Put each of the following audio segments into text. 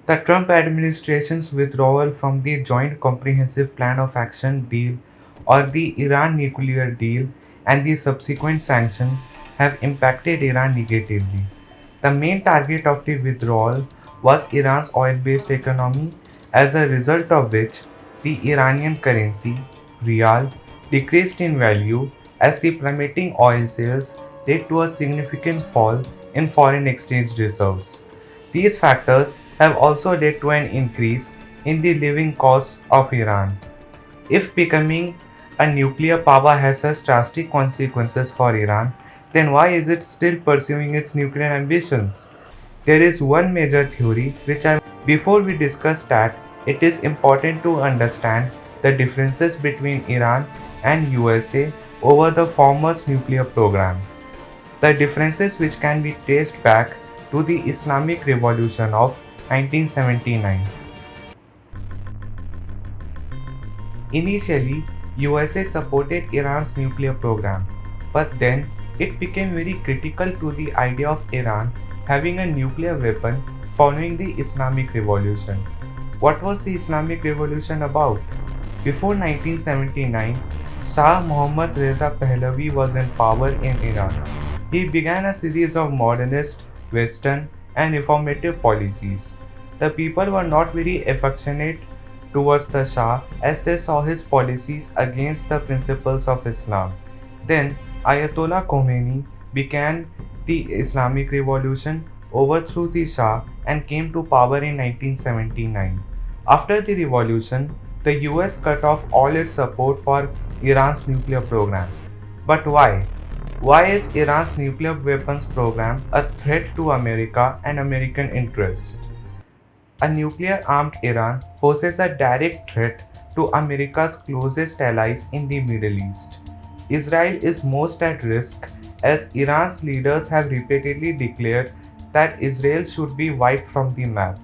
The Trump administration's withdrawal from the Joint Comprehensive Plan of Action deal or the Iran nuclear deal and the subsequent sanctions have impacted Iran negatively. The main target of the withdrawal was Iran's oil based economy, as a result of which the Iranian currency, rial, decreased in value as the plummeting oil sales led to a significant fall in foreign exchange reserves. These factors have also led to an increase in the living costs of Iran. If becoming a nuclear power has such drastic consequences for Iran, then why is it still pursuing its nuclear ambitions? There is one major theory before we discuss that, it is important to understand the differences between Iran and USA over the former's nuclear program. The differences which can be traced back to the Islamic Revolution of 1979. Initially, USA supported Iran's nuclear program, but then it became very critical to the idea of Iran having a nuclear weapon following the Islamic Revolution. What was the Islamic Revolution about? Before 1979, Shah Muhammad Reza Pahlavi was in power in Iran. He began a series of modernist, Western, and reformative policies. The people were not very affectionate towards the Shah as they saw his policies against the principles of Islam. Then Ayatollah Khomeini began the Islamic Revolution, overthrew the Shah, and came to power in 1979. After the revolution, the US cut off all its support for Iran's nuclear program. But why? Why is Iran's nuclear weapons program a threat to America and American interests? A nuclear armed Iran poses a direct threat to America's closest allies in the Middle East. Israel is most at risk as Iran's leaders have repeatedly declared that Israel should be wiped from the map.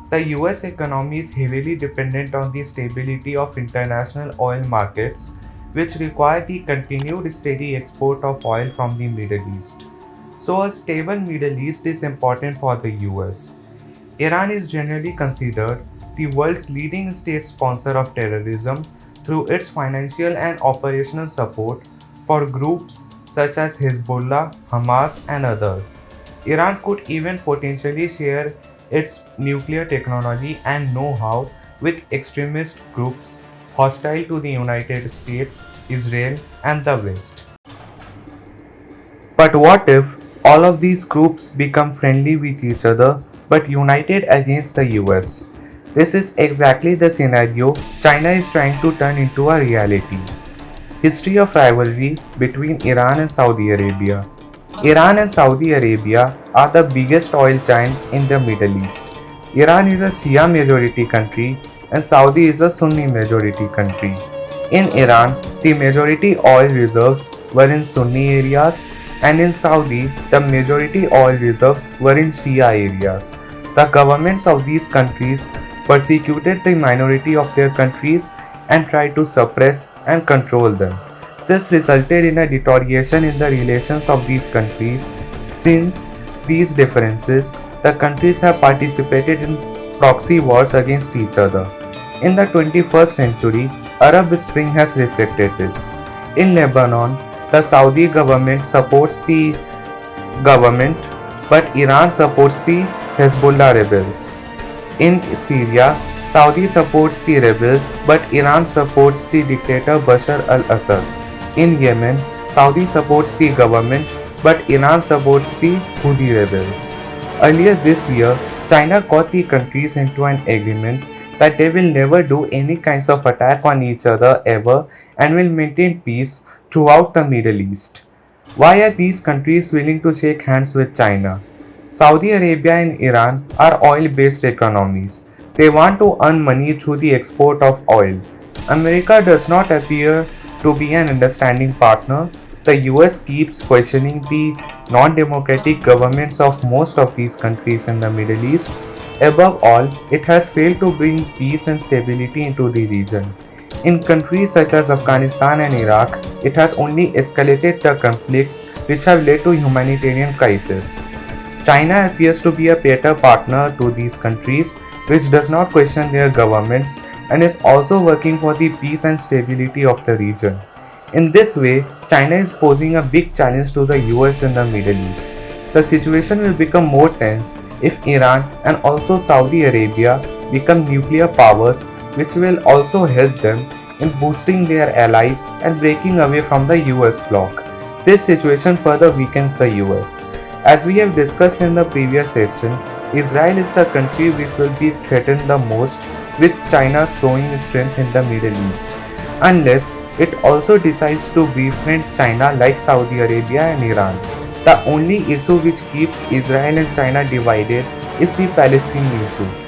The US economy is heavily dependent on the stability of international oil markets, which require the continued steady export of oil from the Middle East. So, a stable Middle East is important for the US. Iran is generally considered the world's leading state sponsor of terrorism through its financial and operational support for groups such as Hezbollah, Hamas, and others. Iran could even potentially share its nuclear technology and know how with extremist groups hostile to the United States, Israel, and the West. But what if all of these groups become friendly with each other but united against the US? This is exactly the scenario China is trying to turn into a reality. History of rivalry between Iran and Saudi Arabia. Iran and Saudi Arabia are the biggest oil giants in the Middle East. Iran is a Shia majority country and Saudi is a Sunni majority country. In Iran, the majority oil reserves were in Sunni areas, and in Saudi, the majority oil reserves were in Shia areas. The governments of these countries persecuted the minority of their countries and tried to suppress and control them. This resulted in a deterioration in the relations of these countries. Since these differences, the countries have participated in proxy wars against each other. In the 21st century, Arab Spring has reflected this. In Lebanon, the Saudi government supports the government, but Iran supports the Hezbollah rebels. In Syria, Saudi supports the rebels, but Iran supports the dictator Bashar al-Assad. In Yemen, Saudi supports the government, but Iran supports the Houthi rebels. Earlier this year, China got the countries into an agreement that they will never do any kinds of attack on each other ever and will maintain peace throughout the Middle East. Why are these countries willing to shake hands with China? Saudi Arabia and Iran are oil-based economies. They want to earn money through the export of oil. America does not appear to be an understanding partner. The US keeps questioning the non-democratic governments of most of these countries in the Middle East. Above all, it has failed to bring peace and stability into the region. In countries such as Afghanistan and Iraq, it has only escalated the conflicts which have led to humanitarian crisis. China appears to be a better partner to these countries, which does not question their governments and is also working for the peace and stability of the region. In this way, China is posing a big challenge to the US in the Middle East. The situation will become more tense if Iran and also Saudi Arabia become nuclear powers, which will also help them in boosting their allies and breaking away from the US bloc. This situation further weakens the US. As we have discussed in the previous section, Israel is the country which will be threatened the most with China's growing strength in the Middle East, unless it also decides to befriend China like Saudi Arabia and Iran. The only issue which keeps Israel and China divided is the Palestine issue.